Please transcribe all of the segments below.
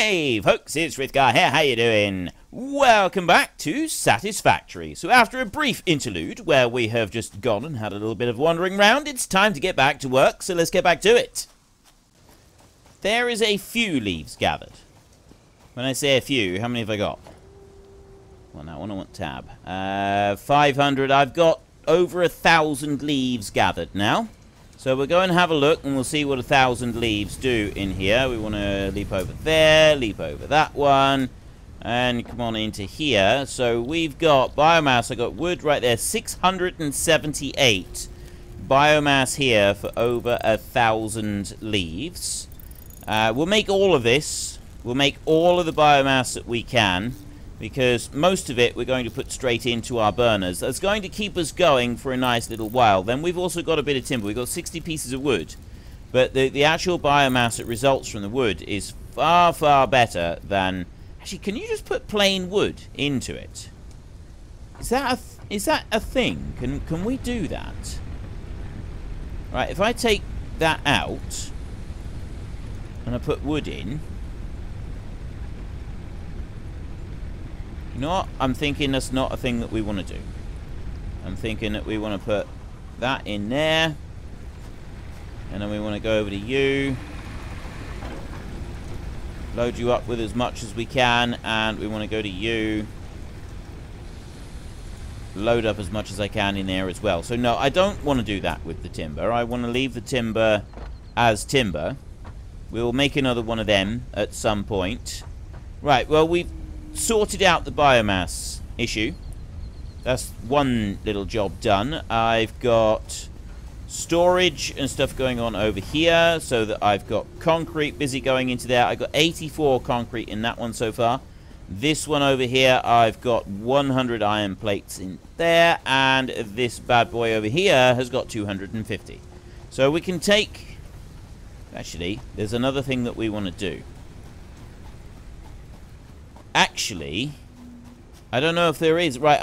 Hey folks, it's Rithgar here, how you doing? Welcome back to Satisfactory. So after a brief interlude where we have just gone and had a little bit of wandering round, it's time to get back to work, so let's get back to it. There is a few leaves gathered. When I say a few, how many have I got? Well, now I want tab. 500, I've got over 1,000 leaves gathered now. So we'll go and have a look and we'll see what 1,000 leaves do in here. We want to leap over there, leap over that one, and come on into here. So we've got biomass, I got wood right there, 678 biomass here for over 1,000 leaves. We'll make all of this. We'll make all of the biomass that we can, because most of it we're going to put straight into our burners. That's going to keep us going for a nice little while. Then we've also got a bit of timber. We've got 60 pieces of wood. But the actual biomass that results from the wood is far, far better than... Actually, can you just put plain wood into it? Is that a thing? Can we do that? Right, if I take that out and I put wood in... You know what? I'm thinking that's not a thing that we want to do. I'm thinking that we want to put that in there. And then we want to go over to you. Load you up with as much as we can. And we want to go to you. Load up as much as I can in there as well. So no, I don't want to do that with the timber. I want to leave the timber as timber. We'll make another one of them at some point. Right, well, we've sorted out the biomass issue. That's one little job done. I've got storage and stuff going on over here, so that I've got concrete busy going into there. I've got 84 concrete in that one so far. This one over here, I've got 100 iron plates in there, and this bad boy over here has got 250. So we can take... Actually, there's another thing that we want to do. Actually, I don't know if there is. Right,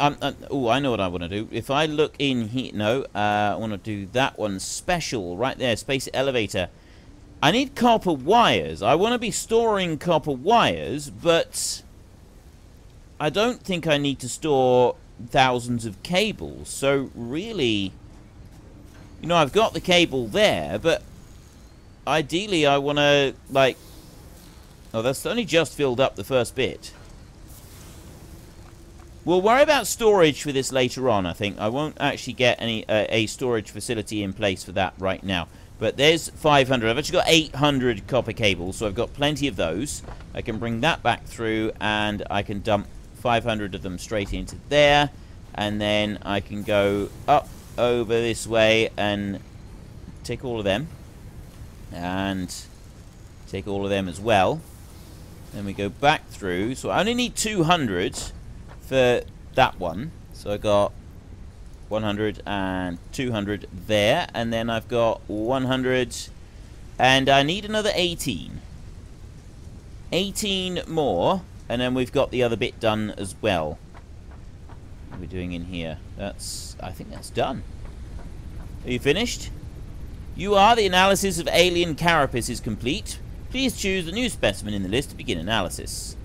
oh, I know what I want to do. If I look in here... No, I want to do that one special. Right there, space elevator. I need copper wires. I want to be storing copper wires, but I don't think I need to store thousands of cables. So, really... You know, I've got the cable there, but ideally I want to, like... Oh, that's only just filled up the first bit. We'll worry about storage for this later on, I think. I won't actually get any a storage facility in place for that right now. But there's 500. I've actually got 800 copper cables, so I've got plenty of those. I can bring that back through, and I can dump 500 of them straight into there. And then I can go up over this way and take all of them. And take all of them as well. Then we go back through. So I only need 200 for that one. So I got 100 and 200 there. And then I've got 100. And I need another 18. 18 more. And then we've got the other bit done as well. What are we doing in here? I think that's done. Are you finished? You are. The analysis of alien carapace is complete. Please choose the new specimen in the list to begin analysis.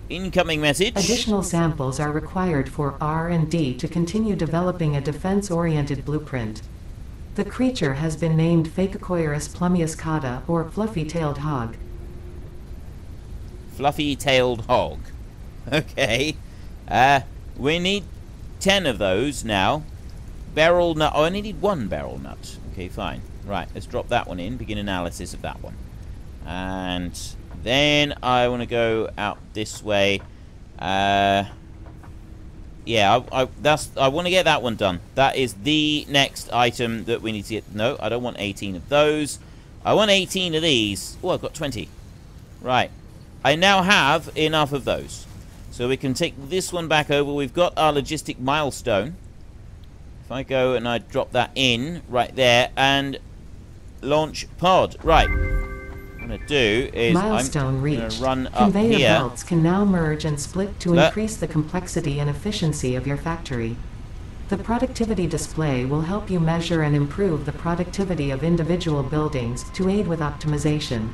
Incoming message. Additional samples are required for R&D to continue developing a defense-oriented blueprint. The creature has been named Phacocoirus plumiuscata, or fluffy-tailed hog. Fluffy-tailed hog. Okay. We need 10 of those now. Beryl nut. Oh, I only need one beryl nut. Okay, fine. Right, let's drop that one in. Begin analysis of that one. And then I want to go out this way. Yeah, I want to get that one done. That is the next item that we need to get. No, I don't want 18 of those. I want 18 of these. Oh, I've got 20. Right. I now have enough of those. So we can take this one back over. We've got our logistic milestone. If I go and I drop that in right there and launch pod. Right. What I'm going to do is Milestone reached. Run up Conveyor here. belts can now merge and split to increase the complexity and efficiency of your factory. The productivity display will help you measure and improve the productivity of individual buildings to aid with optimization.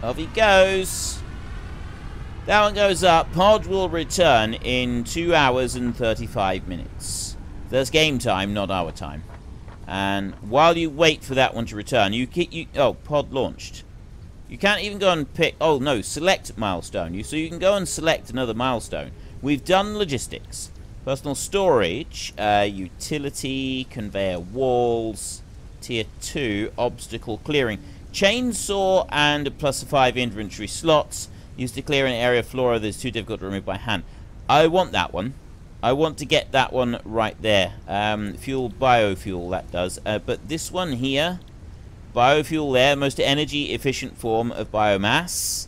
Off he goes. That one goes up. Pod will return in 2 hours and 35 minutes. That's game time, not our time. And while you wait for that one to return, oh, pod launched. You can't even go and pick... Oh, no, select milestone. So you can go and select another milestone. We've done logistics. Personal storage, utility, conveyor walls, tier 2, obstacle clearing. Chainsaw and +5 inventory slots. Used to clear an area of flora that is too difficult to remove by hand. I want that one. I want to get that one right there. Fuel, biofuel, that does. But this one here, biofuel there, most energy efficient form of biomass.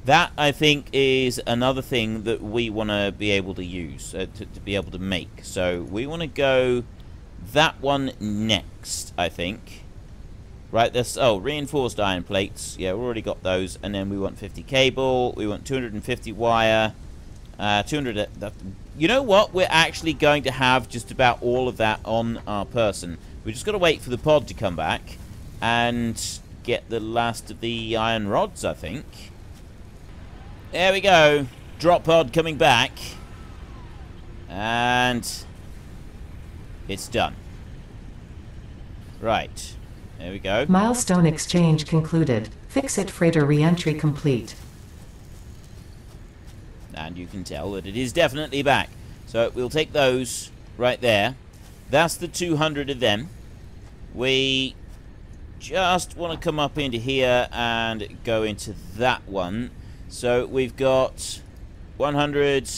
That, I think, is another thing that we want to be able to use, to be able to make. So we want to go that one next, I think. Right, this, oh, reinforced iron plates. Yeah, we already got those. And then we want 50 cable. We want 250 wire. 200... You know what? We're actually going to have just about all of that on our person. We've just got to wait for the pod to come back and get the last of the iron rods, I think. There we go. Drop pod coming back. And it's done. Right. There we go. Milestone exchange concluded. FICSIT freighter re-entry complete. And you can tell that it is definitely back. So we'll take those right there. That's the 200 of them. We just want to come up into here and go into that one. So we've got 100,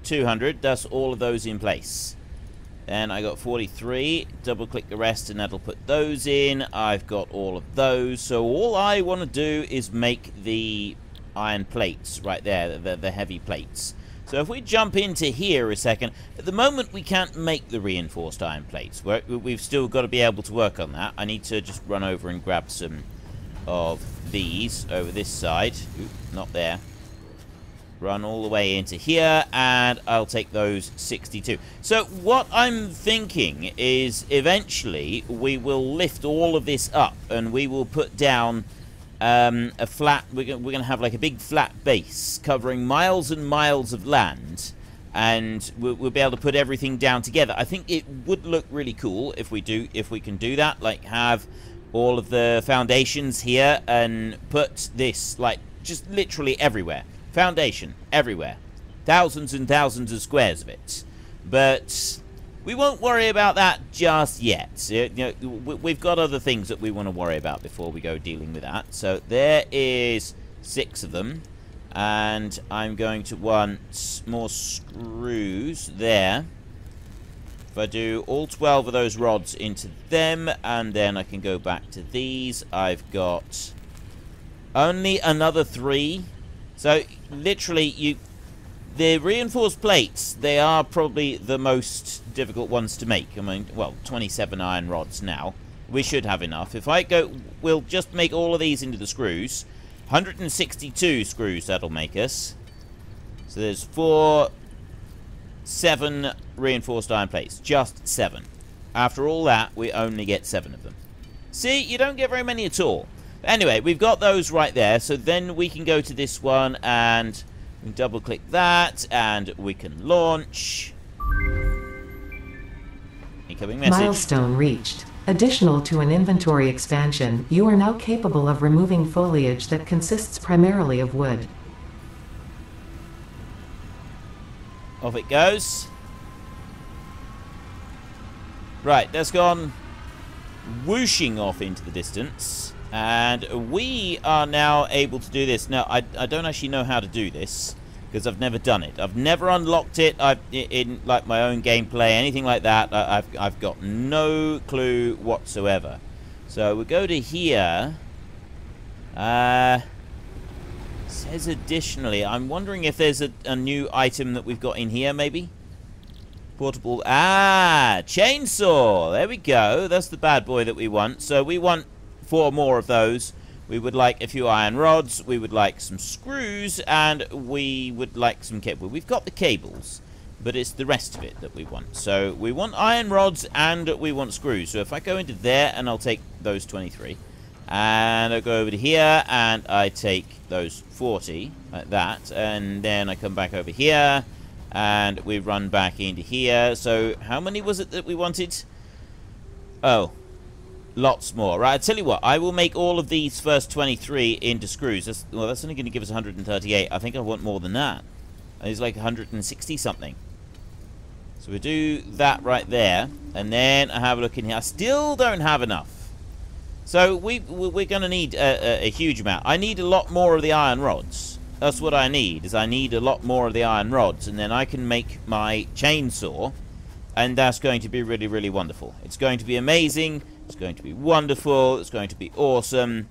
200. That's all of those in place. Then I got 43. Double click the rest and that'll put those in. I've got all of those. So all I want to do is make the iron plates right there, the heavy plates. So if we jump into here a second, at the moment we can't make the reinforced iron plates. We've still got to be able to work on that. I need to just run over and grab some of these over this side. Oop, not there. Run all the way into here, and I'll take those 62. So what I'm thinking is eventually we will lift all of this up, and we will put down a flat... We're going to have like a big flat base covering miles and miles of land, and we'll be able to put everything down together. I think it would look really cool if we can do that, like have all of the foundations here and put this like just literally everywhere. Foundation everywhere, thousands and thousands of squares of it. But we won't worry about that just yet. You know, we've got other things that we want to worry about before we go dealing with that. So there is 6 of them, and I'm going to want more screws there. If I do all 12 of those rods into them, and then I can go back to these. I've got only another 3. So, literally, the reinforced plates, they are probably the most difficult ones to make. I mean, well, 27 iron rods now. We should have enough. If I go, we'll just make all of these into the screws. 162 screws that'll make us. So there's 7 reinforced iron plates. Just 7. After all that, we only get 7 of them. See, you don't get very many at all. Anyway, we've got those right there, so then we can go to this one and we can double click that and we can launch. Incoming message. Milestone reached. Additional to an inventory expansion, you are now capable of removing foliage that consists primarily of wood. Off it goes. Right, that's gone whooshing off into the distance. And we are now able to do this. Now, I don't actually know how to do this, because I've never done it. I've never unlocked it in like my own gameplay, anything like that. I've got no clue whatsoever. So we go to here. Says additionally. I'm wondering if there's a new item that we've got in here, maybe? Portable... chainsaw! There we go. That's the bad boy that we want. So we want 4 more of those. We would like a few iron rods, we would like some screws, and we would like some cable. We've got the cables, but it's the rest of it that we want. So we want iron rods and we want screws. So if I go into there, and I'll take those 23, And I go over to here, and I take those 40, like that. And then I come back over here, and we run back into here. So how many was it that we wanted? Oh, lots more. Right, I tell you what, I will make all of these first 23 into screws. That's only going to give us 138. I think I want more than that. It's like 160 something. So we do that right there, and then I have a look in here. I still don't have enough. So we're going to need a huge amount. I need a lot more of the iron rods. That's what I need, is I need a lot more of the iron rods, and then I can make my chainsaw, and that's going to be really, really wonderful. It's going to be amazing. It's going to be wonderful. It's going to be awesome.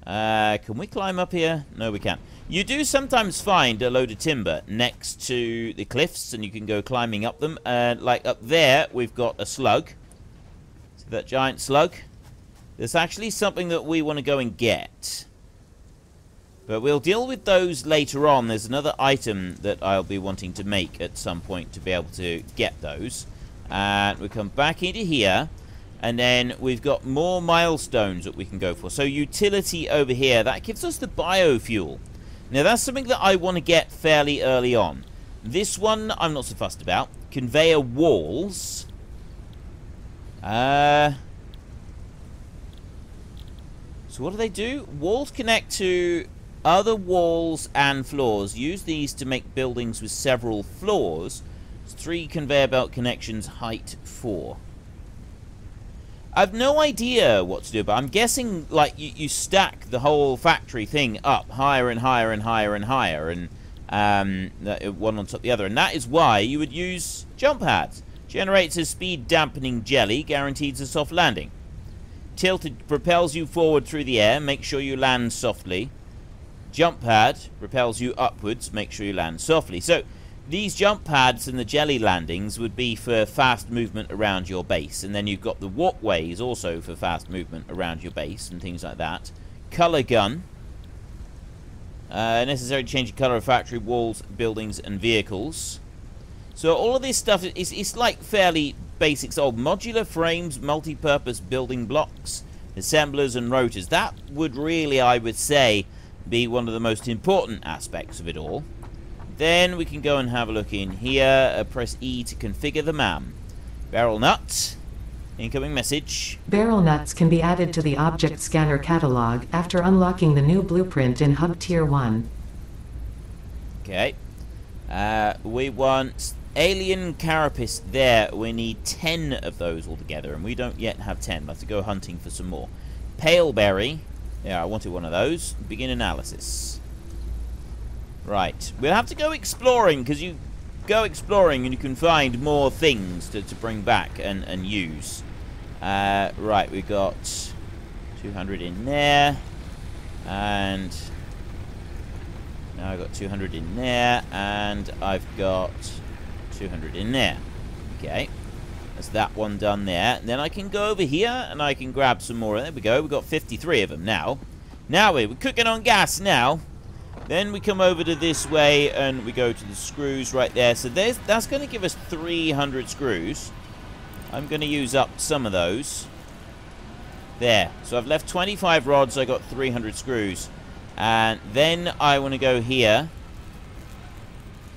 Can we climb up here? No, we can't. You do sometimes find a load of timber next to the cliffs, and you can go climbing up them. Like up there, we've got a slug. See that giant slug? There's actually something that we want to go and get. But we'll deal with those later on. There's another item that I'll be wanting to make at some point to be able to get those. And we come back into here. And then we've got more milestones that we can go for. So utility over here, that gives us the biofuel. Now that's something that I want to get fairly early on. This one I'm not so fussed about. Conveyor walls. So what do? Walls connect to other walls and floors. Use these to make buildings with several floors. It's 3 conveyor belt connections, height 4. I've no idea what to do, but I'm guessing like you stack the whole factory thing up higher and higher and higher and higher, and one on top of the other. And that is why you would use jump pads. Generates a speed dampening jelly, guarantees a soft landing. Tilted propels you forward through the air, make sure you land softly. Jump pad propels you upwards, make sure you land softly. So these jump pads and the jelly landings would be for fast movement around your base. And then you've got the walkways also for fast movement around your base and things like that. Color gun. Necessary to change the color of factory walls, buildings, and vehicles. So all of this stuff is like fairly basic. So modular frames, multi-purpose building blocks, assemblers, and rotors. That would really, I would say, be one of the most important aspects of it all. Then we can go and have a look in here. Press E to configure the MAM. Barrel nut. Incoming message. Barrel nuts can be added to the object scanner catalog after unlocking the new blueprint in Hub Tier 1. Okay. We want alien carapace there. We need 10 of those altogether, and we don't yet have 10. We'll have to go hunting for some more. Paleberry. Yeah, I wanted one of those. Begin analysis. Right. We'll have to go exploring, because you go exploring and you can find more things to bring back and use. Right, we got 200 in there. And now I've got 200 in there. And I've got 200 in there. Okay. That's that one done there. And then I can go over here and I can grab some more. There we go. We've got 53 of them now. Now we're cooking on gas now. Then we come over to this way and we go to the screws right there. So that's going to give us 300 screws. I'm going to use up some of those. There. So I've left 25 rods. I got 300 screws. And then I want to go here.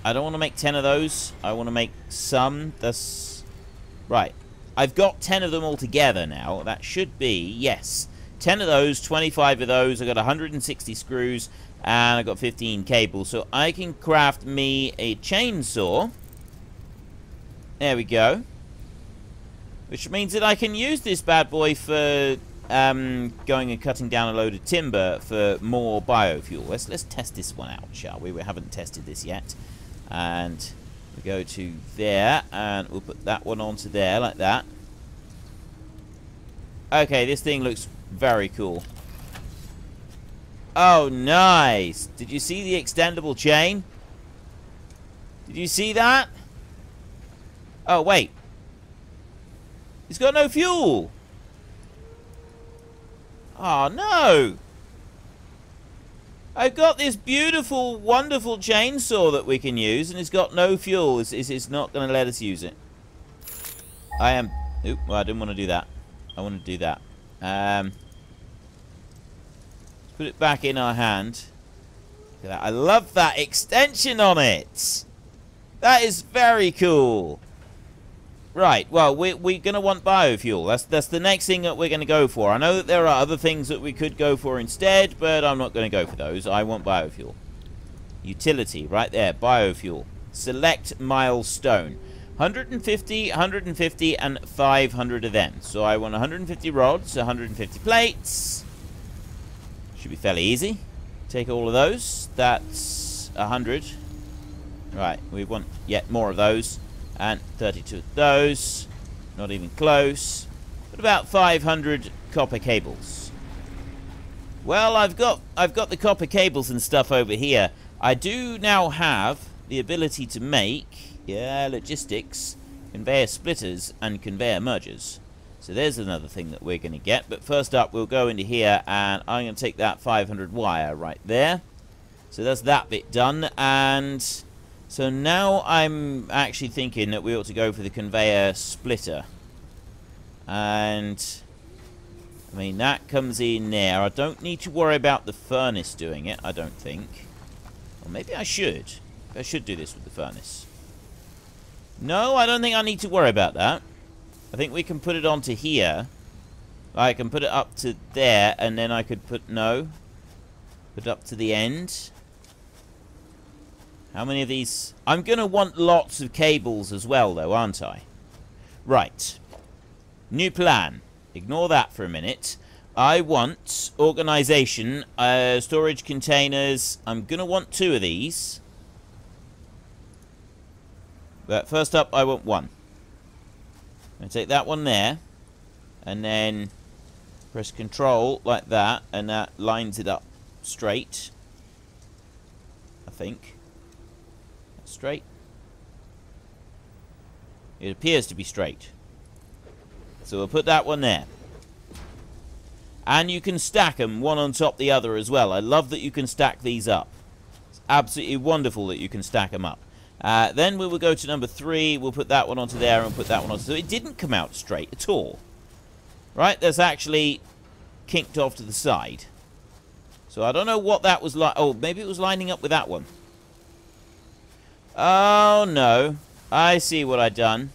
I don't want to make 10 of those. I want to make some. That's right. I've got 10 of them all together now. That should be, yes, 10 of those, 25 of those. I've got 160 screws. And I've got 15 cables. So I can craft me a chainsaw. There we go. Which means that I can use this bad boy for going and cutting down a load of timber for more biofuel. Let's test this one out, shall we? We haven't tested this yet. And we go to there. And we'll put that one onto there like that. Okay, this thing looks very cool. Oh, nice. Did you see the extendable chain? Did you see that? Oh, wait. It's got no fuel. Oh, no. I've got this beautiful, wonderful chainsaw that we can use, and it's got no fuel. It's not going to let us use it. I am... Oop, well, I didn't want to do that. I want to do that. Put it back in our hand. Look at that. I love that extension on it. That is very cool. Right, well, we're going to want biofuel. That's the next thing that we're going to go for. I know that there are other things that we could go for instead, but I'm not going to go for those. I want biofuel. Utility, right there, biofuel. Select milestone. 150, 150, and 500 of them. So I want 150 rods, 150 plates. Should be fairly easy. Take all of those. That's 100. Right, we want yet more of those. And 32 of those. Not even close. But about 500 copper cables. Well, I've got the copper cables and stuff over here. I do now have the ability to make, logistics, conveyor splitters and conveyor mergers. So there's another thing that we're going to get. But first up, we'll go into here and I'm going to take that 500 wire right there. So that's that bit done. And so now I'm actually thinking that we ought to go for the conveyor splitter. And I mean, that comes in there. I don't need to worry about the furnace doing it, I don't think. Or maybe I should. I should do this with the furnace. No, I don't think I need to worry about that. I think we can put it onto here. I can put it up to there, and then I could put it up to the end. How many of these? I'm going to want lots of cables as well, though, aren't I? Right. New plan. Ignore that for a minute. I want organization, storage containers. I'm going to want 2 of these. But first up, I want 1. I'm going to take that one there. And then press Control like that. And that lines it up straight. I think. Straight. It appears to be straight. So we'll put that one there. And you can stack them one on top of the other as well. I love that you can stack these up. It's absolutely wonderful that you can stack them up. Then we will go to number 3. We'll put that one onto there and put that one onto. So it didn't come out straight at all. Right? That's actually kinked off to the side. So I don't know what that was like. Oh, maybe it was lining up with that one. Oh, no. I see what I've done.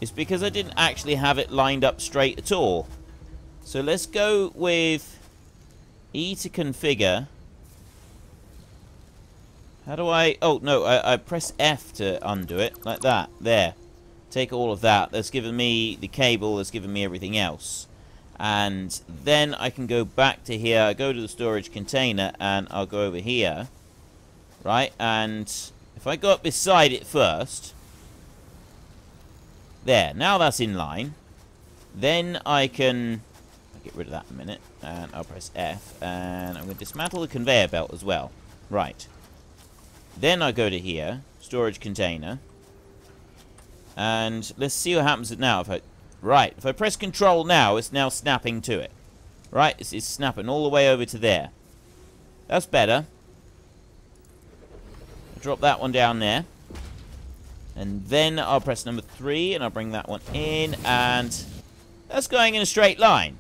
It's because I didn't actually have it lined up straight at all. So let's go with E to configure. How do I... Oh, no, I press F to undo it. Like that. There. Take all of that. That's given me the cable. That's given me everything else. And then I can go back to here. Go to the storage container. And I'll go over here. Right? And if I go up beside it first... There, now that's in line. Then I can... I'll get rid of that in a minute. And I'll press F. And I'm going to dismantle the conveyor belt as well. Right. Then I go to here. Storage container. And let's see what happens now. Right, if I press Control now, it's now snapping to it. Right, it's snapping all the way over to there. That's better. I'll drop that one down there. And then I'll press number 3, and I'll bring that one in, and that's going in a straight line.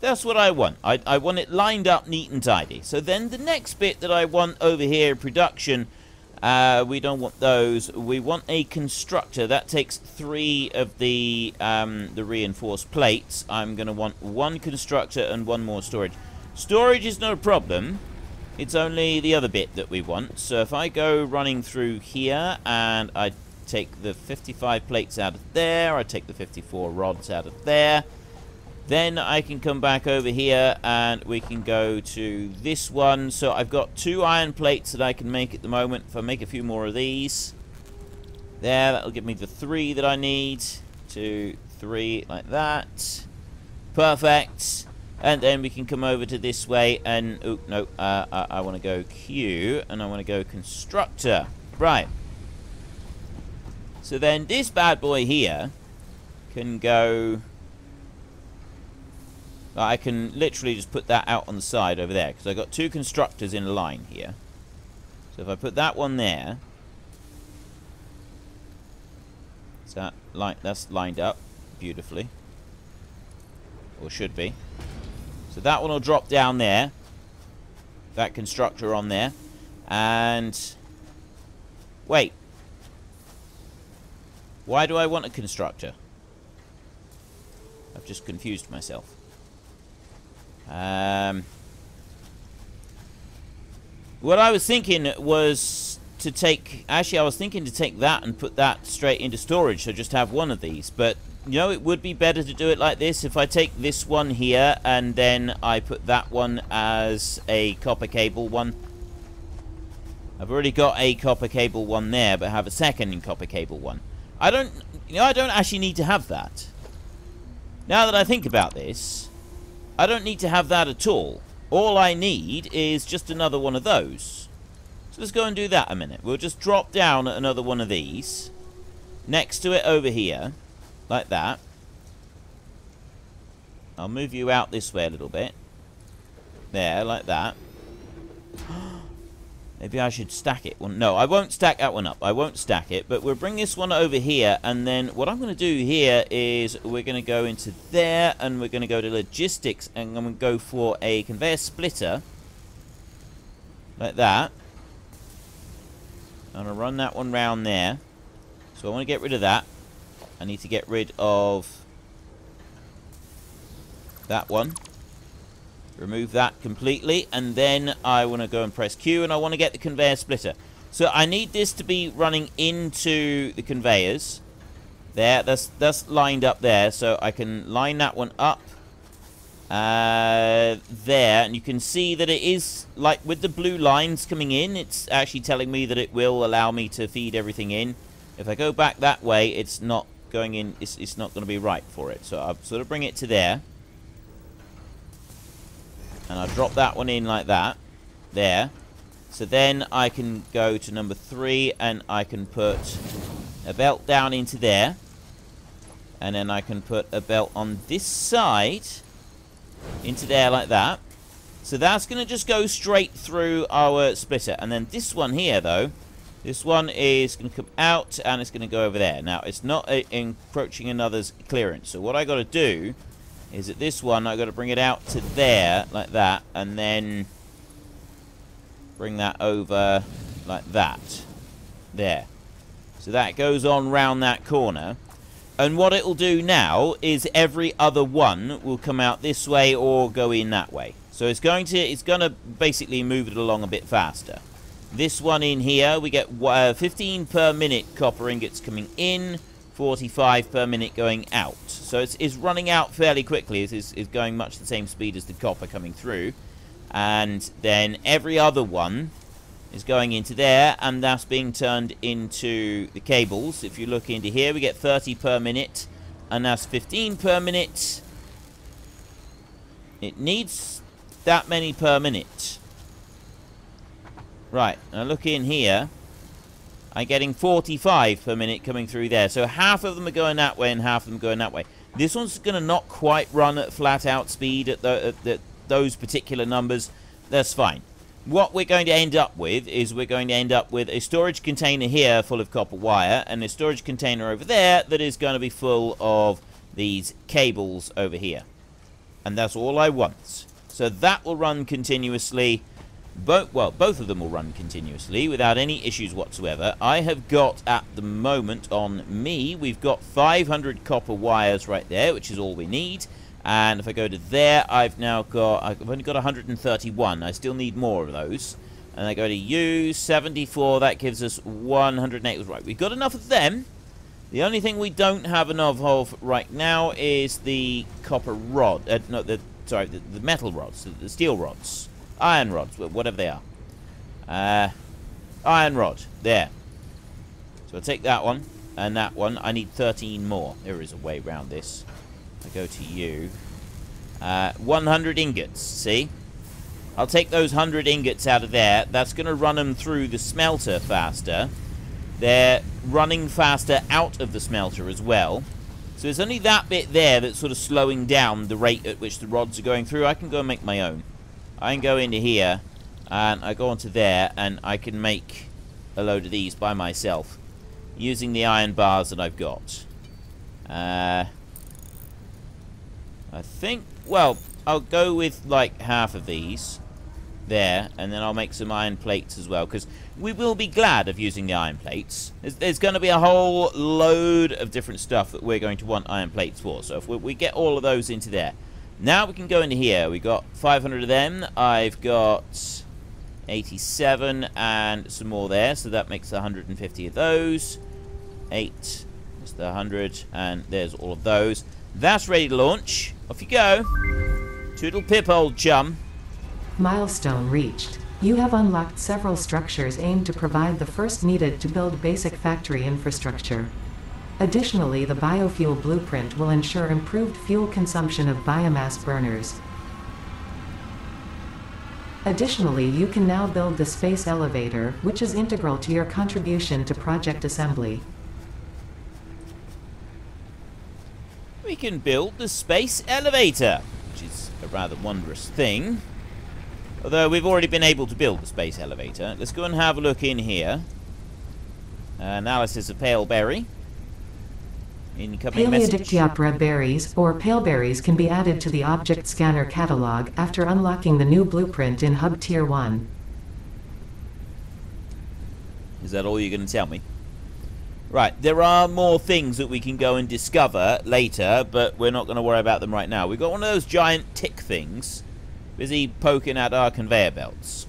That's what I want. I want it lined up neat and tidy. So then the next bit that I want over here, production, we don't want those. We want a constructor. That takes 3 of the reinforced plates. I'm going to want 1 constructor and 1 more storage. Storage is not a problem. It's only the other bit that we want. So if I go running through here and I take the 55 plates out of there, I take the 54 rods out of there, then I can come back over here and we can go to this one. So I've got 2 iron plates that I can make at the moment. If I make a few more of these, there, that'll give me the 3 that I need. 2, 3, like that. Perfect. And then we can come over to this way and... Oh, no. I want to go Q. And I want to go Constructor. Right. So then this bad boy here can go... I can literally just put that out on the side over there. Because I've got 2 constructors in a line here. So if I put that one there... So that's lined up beautifully. Or should be. So that one will drop down there. That constructor on there. And... wait. Why do I want a constructor? I've just confused myself. What I was thinking was to take... actually, I was thinking to take that and put that straight into storage, so just have one of these. But, you know, it would be better to do it like this. If I take this one here, and then I put that one as a copper cable one. I've already got a copper cable one there, but I have a second copper cable one. I don't actually need to have that. Now that I think about this, I don't need to have that at all. All I need is just another one of those. So let's go and do that a minute. We'll just drop down another one of these next to it over here, like that. I'll move you out this way a little bit. There, like that. Maybe I should stack it. Well, no, I won't stack that one up. I won't stack it, but we'll bring this one over here, and then what I'm going to do here is we're going to go into there, and we're going to go to logistics, and I'm going to go for a conveyor splitter, like that. I'm going to run that one round there. So I want to get rid of that. I need to get rid of that one. Remove that completely, and then I want to go and press Q, and I want to get the conveyor splitter. So I need this to be running into the conveyors. There, that's lined up there, so I can line that one up there, and you can see that it is, like, with the blue lines coming in, it's actually telling me that it will allow me to feed everything in. If I go back that way, it's not going in, it's not going to be right for it. So I'll sort of bring it to there. And I'll drop that one in like that. There. So then I can go to number 3 and I can put a belt down into there. And then I can put a belt on this side into there like that. So that's going to just go straight through our splitter. And then this one here, though, this one is going to come out and it's going to go over there. Now, it's not encroaching another's clearance. So what I got to do is that this one, I've got to bring it out to there, like that, and then bring that over like that. There. So that goes on round that corner. And what it'll do now is every other one will come out this way or go in that way. So it's going to basically move it along a bit faster. This one in here, we get 15 per minute copper ingots coming in, 45 per minute going out. So it's running out fairly quickly. It's going much the same speed as the copper coming through. And then every other one is going into there, and that's being turned into the cables. If you look into here, we get 30 per minute, and that's 15 per minute. It needs that many per minute. Right, now look in here. I'm getting 45 per minute coming through there. So half of them are going that way and half of them going that way. This one's going to not quite run at flat out speed at those particular numbers. That's fine. What we're going to end up with is we're going to end up with a storage container here full of copper wire and a storage container over there that is going to be full of these cables over here. And that's all I want. So that will run continuously. Both of them will run continuously without any issues whatsoever. I have got, at the moment, on me, we've got 500 copper wires right there, which is all we need. And if I go to there, I've only got 131. I still need more of those. And I go to U, 74, that gives us 108. Right, we've got enough of them. The only thing we don't have enough of right now is the copper rod. The metal rods, the steel rods. Iron rods, whatever they are. Iron rod, there. So I'll take that one, and that one. I need 13 more. There is a way around this. I go to you. 100 ingots, see? I'll take those 100 ingots out of there. That's going to run them through the smelter faster. They're running faster out of the smelter as well. So there's only that bit there that's sort of slowing down the rate at which the rods are going through. I can go and make my own. I can go into here, and I go onto there, and I can make a load of these by myself, using the iron bars that I've got. I think, well, I'll go with like half of these there, and then I'll make some iron plates as well, because we will be glad of using the iron plates. There's going to be a whole load of different stuff that we're going to want iron plates for, so if we get all of those into there. Now we can go into here. We got 500 of them. I've got 87 and some more there, so that makes 150 of those. 8, that's the 100, and there's all of those. That's ready to launch. Off you go. Toodle pip, old chum. Milestone reached. You have unlocked several structures aimed to provide the first needed to build basic factory infrastructure. Additionally, the biofuel blueprint will ensure improved fuel consumption of biomass burners. Additionally, you can now build the space elevator, which is integral to your contribution to project assembly. We can build the space elevator, which is a rather wondrous thing. Although we've already been able to build the space elevator. Let's go and have a look in here. Analysis of pale berry. Incoming message. Paleodictyopora berries, or pale berries, can be added to the object scanner catalog after unlocking the new blueprint in Hub Tier 1. Is that all you're going to tell me? Right, there are more things that we can go and discover later, but we're not going to worry about them right now. We've got one of those giant tick things busy poking at our conveyor belts.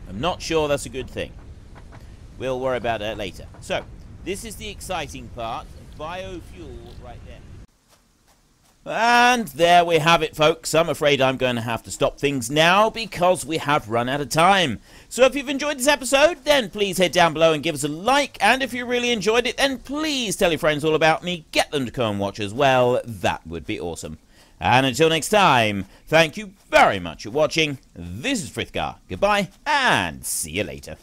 I'm not sure that's a good thing. We'll worry about that later. So, this is the exciting part. Biofuel right there. And there we have it, folks. I'm afraid I'm going to have to stop things now because we have run out of time. So if you've enjoyed this episode, then please head down below and give us a like. And if you really enjoyed it, then please tell your friends all about me. Get them to come and watch as well. That would be awesome. And until next time, thank you very much for watching. This is Frithgar. Goodbye, and see you later.